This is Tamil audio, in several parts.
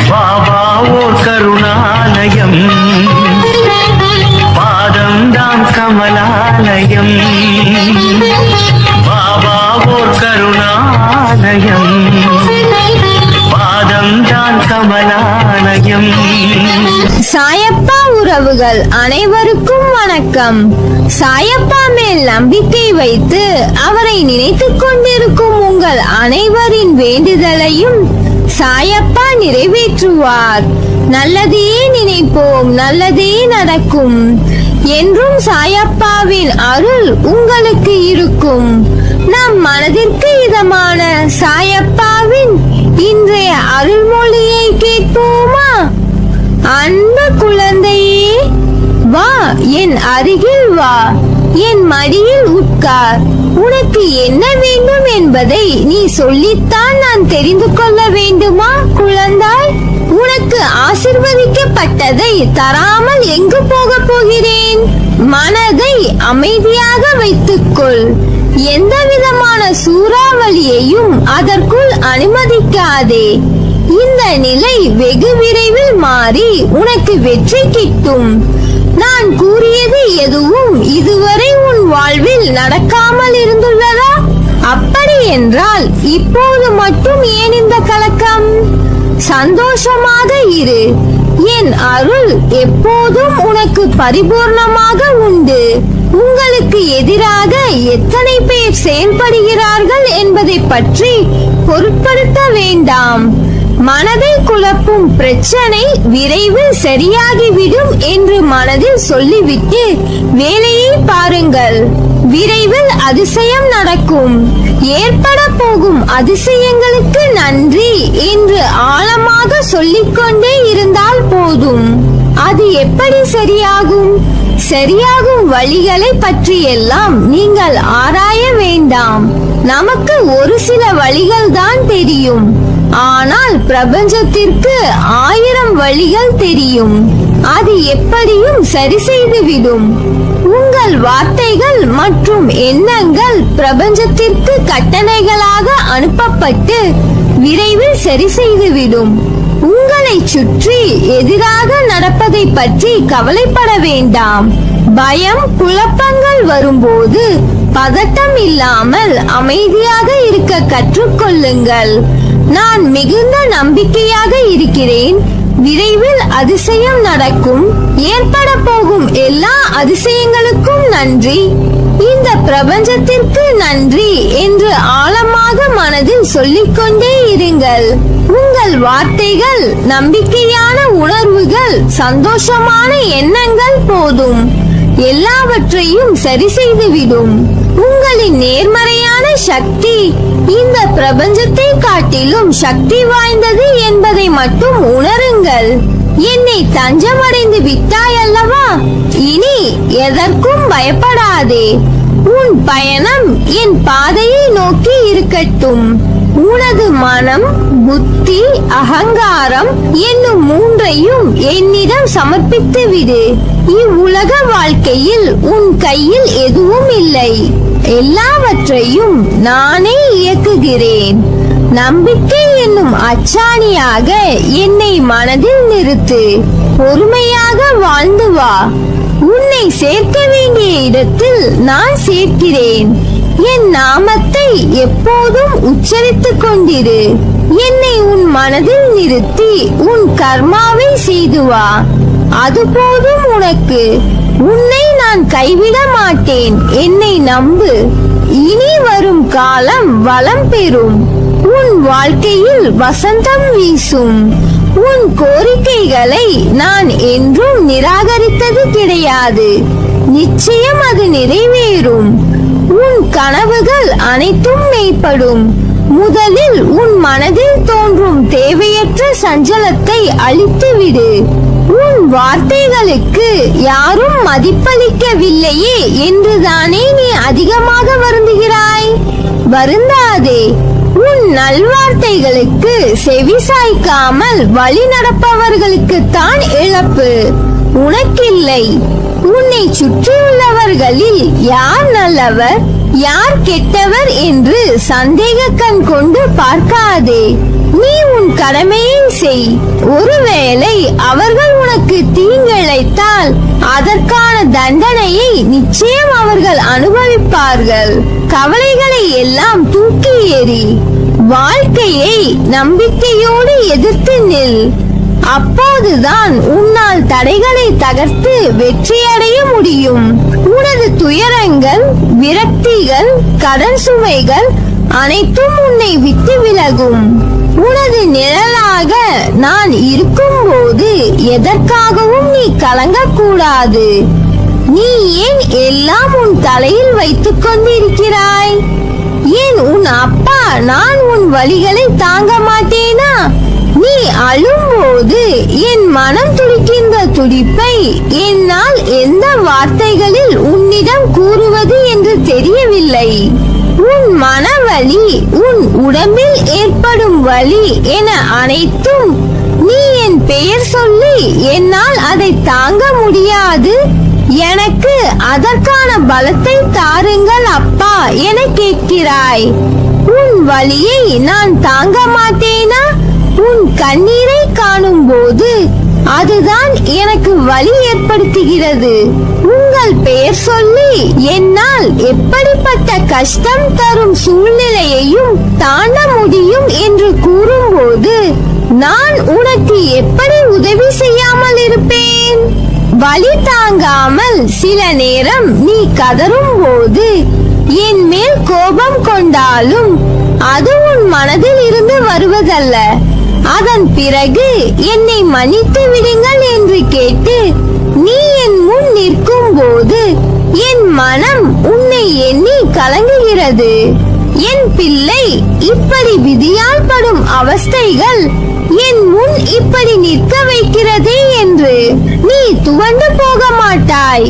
பாபா ஓர் கருணாலயம், பாதம்தான் கமலாலயம். பாபா ஓர் கருணாலயம், பாதம்தான் கமலாலயம். சாயப்பா உறவுகள் அனைவருக்கும் வணக்கம். சாயப்பா மேல் நம்பிக்கை வைத்து அவரை நினைத்துக் கொண்டிருக்கும் உங்கள் அனைவரின் வேண்டுதலையும் சாயப்பா நிறைவேற்றுவார். நல்லதையே நினைப்போம், நல்லதே நடக்கும். என்றும் சாயப்பாவின் அருள் உங்களுக்கு இருக்கும். நம் மனதிற்கு இதமான சாயப்பாவின் இன்றைய அருள்மொழியை கேட்போமா? அன்பு குழந்தையே, வா, என் அருகில் வா, என் மடியில் உட்கார். உனக்கு என்ன வேண்டும் என்பதை நீ சொல்லித்தான் நான் தெரிந்து கொள்ள வேண்டுமா குழந்தாய்? உனக்கு ஆசிர்வதிக்கப்பட்டதை தராமல் எங்கு போக போகிறேன்? மனதை அமைதியாக வைத்துக்கொள். எந்த விதமான சூறாவளியையும் அதற்குள் அனுமதிக்காதே. இந்த நிலை வெகு விரைவில் மாறி உனக்கு வெற்றி கிட்டும். நான் கூறியது எதுவும் இதுவரை உன் வாழ்வில் நடக்காமல் இருந்துள்ளதா? அப்படி என்றால் இப்போது மட்டும் ஏன் இந்த கலக்கம்? சந்தோஷமாக இரு. என் அருள் எப்போதும் உனக்கு பரிபூர்ணமாக உண்டு. உங்களுக்கு எதிராக எத்தனை பேர் செயல்படுகிறார்கள் என்பதை பற்றி பொருட்படுத்த வேண்டாம். மனதை குழப்பும் பிரச்சனை விரைவில் சரியாகிவிடும் என்று மனதில் சொல்லிவிட்டு வேலையை பாருங்கள். விரைவில் அதிசயம் நடக்கும். ஏற்பட போகும் அதிசயங்களுக்கு நன்றி என்று ஆழமாக சொல்லிக்கொண்டே இருந்தால் போதும். அது எப்படி சரியாகும்? சரியாகும் வழிகளை பற்றியெல்லாம் நீங்கள் ஆராய வேண்டாம். நமக்கு ஒரு சில வழிகள் தான் தெரியும். ஆனால் பிரபஞ்சத்திற்கு 1000 வழிகள் தெரியும். அது எப்படியும் சரி செய்துவிடும். உங்கள் வார்த்தைகள் மற்றும் எண்ணங்கள் பிரபஞ்சத்திற்கு கட்டளைகளாக அனுப்பப்பட்டு விரைவில் சரி செய்துவிடும். உங்களை சுற்றி எதிராக நடப்பதை பற்றி கவலைப்பட வேண்டாம். பயம், குழப்பங்கள் வரும்போது பதட்டம் இல்லாமல் அமைதியாக இருக்க கற்றுக்கொள்ளுங்கள். நான் மிகுந்த நம்பிக்கையாக இருக்கிறேன். விரைவில் அதிசயம் நடக்கும். ஏற்பட போகும் எல்லா அதிசயங்களுக்கும் நன்றி. இந்த பிரபஞ்சத்திற்கு நன்றி என்று ஆழமாக மனதில் சொல்லிக்கொண்டே இருங்கள். உங்கள் வார்த்தைகள், நம்பிக்கையான உணர்வுகள், சந்தோஷமான எண்ணங்கள் போதும். எல்லாவற்றையும் சரி செய்துவிடும். உங்களின் நேர்மறையான சக்தி இந்த பிரபஞ்சத்தை காட்டிலும் சக்தி வாய்ந்தது என்பதை மட்டும் உணருங்கள். என்னை தஞ்சமடைந்து விட்டாய் அல்லவா? இனி எதற்கும் பயப்படாதே. உன் பயணம் என் பாதையை நோக்கி இருக்கட்டும். உனது மனம், புத்தி, அகங்காரம் என்னும் 3ஐயும் என்னிடம் சமர்ப்பித்து விடு. இவ்வுலக வாழ்க்கையில் உன் கையில் எதுவும் இல்லை. எல்லாவற்றையும் நானே இயக்குகிறேன். நம்பிக்கை என்னும் அச்சாணியாக என்னை மனதில் நிறுத்து. பொறுமையாக வாழ்ந்து வா. உன்னை சேர்க்க வேண்டிய இடத்தில் நான் சேர்க்கிறேன். என் நாமத்தை எப்போதும் உச்சரித்துக் கொண்டிரு. என்னை உன் மனதில் நிறுத்தி உன் கர்மாவை செய்து வா. அது போதும் உனக்கு. உன்னை நான் கைவிட மாட்டேன். என்னை நம்பு. இனி வரும் காலம் வளம் பெறும். உன் வாழ்க்கையில் வசந்தம் வீசும். உன் கோரிக்கைகளை நான் என்றும் நிராகரித்தது கிடையாது. நிச்சயம் அது நிறைவேறும். உன் கனவுகள் அனைத்தும் மெய்ப்படும். முதலில் உன் மனதில் தோன்றும் தேவையற்ற சஞ்சலத்தை அழித்துவிடு. உன் வார்த்தைகளுக்கு யாரும் மதிப்பளிக்கவில்லையே என்றுதானே நீ அதிகமாக வருந்துகிறாய்? வருந்தாதே. உன் நல்வார்த்தைகளுக்கு செவி சாய்க்காமல் வழி நடப்பவர்களுக்குத்தான் இழப்பு, உனக்கில்லை. உன்னை சுற்றியுள்ளவர்களில் யார் நல்லவர் யார் கெட்டவர் என்று சந்தேக கண் கொண்டு பார்க்காதே. நீ உன் கடமையை செய். ஒருவேளை அவர்கள் உனக்கு தீங்கிழைத்தால் அதற்கான தண்டனையை நிச்சயம் அவர்கள் அனுபவிப்பார்கள். கவலைகளை எல்லாம் தூக்கி எறி. வாழ்க்கையை நம்பிக்கையோடு எதிர்த்து நில். அப்போதுதான் உன்னால் தடைகளை தகர்த்து வெற்றியடைய முடியும். உனது துயரங்கள், விரக்திகள், கடன் சுமைகள் அனைத்தும் உன்னை விட்டு விலகும். உனது நிழலாக நான் இருக்கும் போது எதற்காகவும் நீ கலங்கக்கூடாது. நீ ஏன் எல்லாம் உன் தலையில் வைத்துக் கொண்டிருக்கிறாய்? ஏன் உன் அப்பா நான் உன் வலிகளை தாங்க மாட்டேனா? நீ அழும்போது என் மனம் துடிக்கின்ற துடிப்பை என்னால் எந்த வார்த்தைகளில் உன்னிடம் கூறுவது என்று தெரியவில்லை. உன் மனவலி, உன் உடம்பில் ஏற்படும் வலி என அனைத்தும் நீ என் பெயர் சொல்லி என்னால் அதை தாங்க முடியாது, எனக்கு அதற்கான பலத்தை தாருங்கள் அப்பா என கேட்கிறாய். உன் வலியை நான் தாங்க மாட்டேனா? உன் கண்ணீரை காணும் போது அதுதான் எனக்கு வலி ஏற்படுத்துகிறது. உங்கள் பெயர் சொல்லி என்னால் எப்படிப்பட்ட கஷ்டம் தரும் சூழ்நிலையையும் தாண்ட முடியும் என்று கூறும்போது நான் உனக்கு எப்படி உதவி செய்யாமல் இருப்பேன்? வலி தாங்காமல் சில நேரம் நீ கதறும் போது என் மேல் கோபம் கொண்டாலும் அது உன் மனதில் இருந்து வருவதல்ல. அதன் பிறகு என்னை மன்னித்து விடுங்கள் என்று கேட்டு நீ என் முன் நிற்கும் போது என் மனம் உன்னை எண்ணி கலங்குகிறது. என் பிள்ளை, இப்படி விதியால் படும் அவஸ்தைகள் என் முன் இப்படி நிற்க வைக்கிறதே என்று நீ துவண்டு போக மாட்டாய்.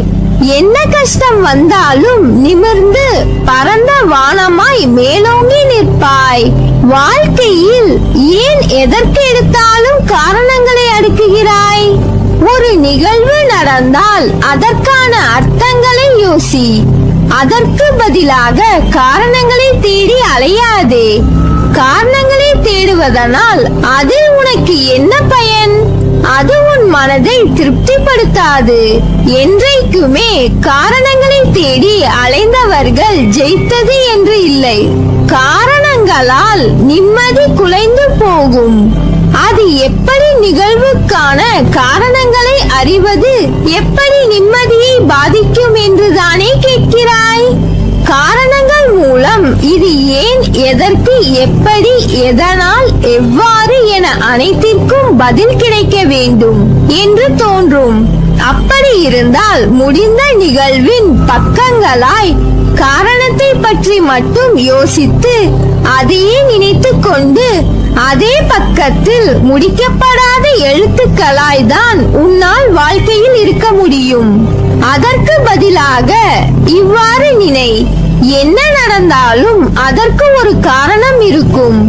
என்ன கஷ்டம் வந்தாலும் நிமிர்ந்து பரந்த வானமாய் மேலோங்கி நிற்பாய். வாழ்க்கையில் ஏன் எதற்கு எடுத்தாலும் காரணங்களை அடுக்குகிறாய்? ஒரு நிகழ்வு நடந்தால் அதற்கான அர்த்தங்களை யோசி. அதற்கு பதிலாக காரணங்களை தேடி அலையாதே. காரணங்களை தேடுவதனால் அதில் உனக்கு என்ன பயன்? அது உன் மனதை திருப்திப்படுத்தாது. என்றைக்குமே காரணங்களை தேடி அலைந்தவர்கள் ஜெயித்தது என்று இல்லை. காரணங்களால் நிம்மதி குலைந்து போகும். அது எப்படி நிகழ்வுக்கான காரணங்களை அறிவது எப்படி நிம்மதியை பாதிக்கும் என்றுதானே கேட்கிறாய்? காரணங்கள் மூலம் இது ஏன், எதற்கு, எப்படி, எதனால், எவ்வாறு என அனைத்திற்கும் பதில் கிடைக்க வேண்டும் என்று தோன்றும். அப்படி இருந்தால் முடிந்த நிகழ்வின் பக்கங்களாய் காரணத்தை பற்றி மட்டும் யோசித்து அதையே நினைத்து கொண்டு அதே பக்கத்தில் முடிக்கப்படாத எழுத்துக்களாய் தான் உன்னால் வாழ்க்கையில் இருக்க முடியும். அதற்கு பதிலாக இவ்வாறு நினை: என்ன நடந்தாலும் அதற்கு ஒரு காரணம் இருக்கும்.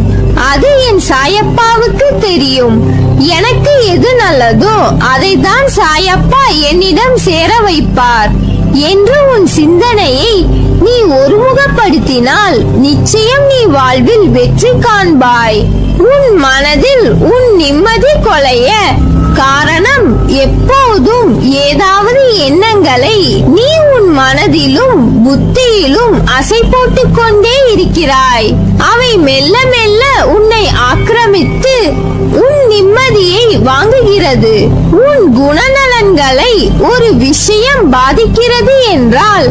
அது என் சாயப்பாவுக்கு தெரியும். எனக்கு எது நல்லதோ அதை தான் சாயப்பா என்னிடம் சேர வைப்பார் என்று உன் சிந்தனையை நீ ஒருமுகப்படுத்தினால் நிச்சயம் நீ வாழ்வில் வெற்றி காண்பாய். உன் மனதில் உன் நிம்மதி கொலைய காரணம் எப்போதும் ஏதாவது எண்ணங்களை நீ உன் மனதிலும் புத்தியிலும் அசை போட்டுக் கொண்டே இருக்கிறாய். அவை மெல்ல மெல்ல உன்னை ஆக்கிரமித்து உன் நிம்மதியை வாங்குகிறது. உன் குணநலன்களை ஒரு விஷயம் பாதிக்கிறது என்றால்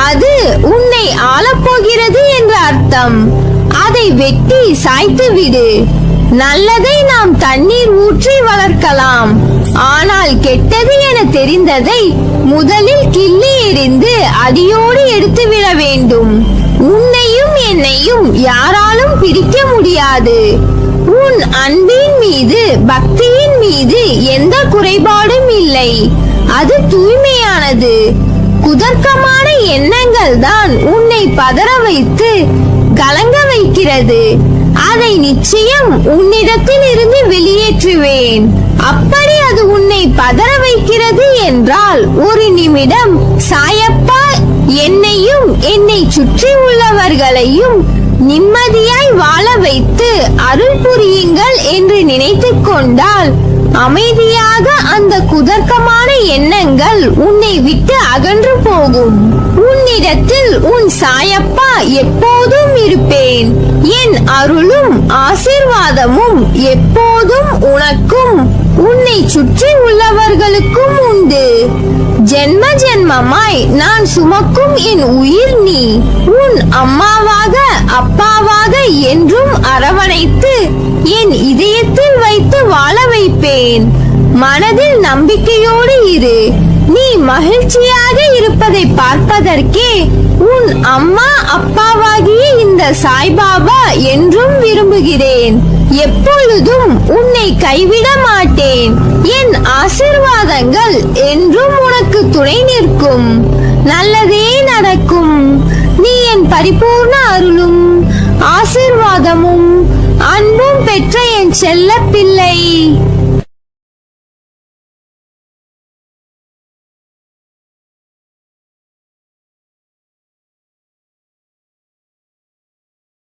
அது உன்னை ஆளப்போகிறது என்ற அர்த்தம். அதை வெட்டி சாய்த்து விடு. நல்லதை நாம் தண்ணீர் ஊற்றி வளர்க்கலாம், ஆனால் கெட்டது என தெரிந்ததை முதலில் கிள்ளி எறிந்து அடியோடு எடுத்துவிட வேண்டும். உன்னையும் என்னையும் யாராலும் பிரிக்க முடியாது. உன் அன்பின் மீது, பக்தியின் மீது எந்த குறைபாடும் இல்லை. அது தூய்மையானது. குதர்க்கமான எண்ணங்கள் தான் உன்னை பதற வைத்து கலங்க வைக்கிறது. அதை நிச்சயம் உன்னிடத்தில் இருந்து வெளியேற்றுவேன். அப்படி அது உன்னை பதற வைக்கிறது என்றால் ஒரு நிமிடம் சாயப்பா என்னையும் என்னை சுற்றி உள்ளவர்களையும் நிம்மதியாய் வாழ வைத்து அருள் புரியுங்கள் என்று நினைத்துக் கொண்டால் அமைதியாக அந்த குதர்க்கமான எண்ணங்கள் உன்னை விட்டு அகன்று போகும். உன்னிடத்தில் உன் சாயப்பா எப்போதும் இருப்பேன். என் அருளும் ஆசீர்வாதமும் எப்போதும் உனக்கும் உன்னை சுற்றி உள்ளவர்களுக்கும் உண்டு. ஜென்ம ஜென்மமாய் நான் சுமக்கும் என் உயிர் நீ. உன் அம்மாவாக அப்பாவாக என்றும் அரவணைத்து என் இதயத்தில் வைத்து வாழ வைப்பேன். மனதில் நம்பிக்கையோடு இரு. நீ மகிழ்ச்சியாக இருப்பதை பார்ப்பதற்கே உன் அம்மா அப்பாவாகிய இந்த சாய்பாபா என்றும் விரும்புகிறேன். எப்பொழுதும் உன்னை கைவிட மாட்டேன். என் ஆசீர்வாதங்கள் என்றும் உனக்கு துணை நிற்கும். நல்லதே நடக்கும். நீ என் பரிபூர்ண அருளும் ஆசீர்வாதமும் அன்பும் பெற்ற என் செல்ல பிள்ளை.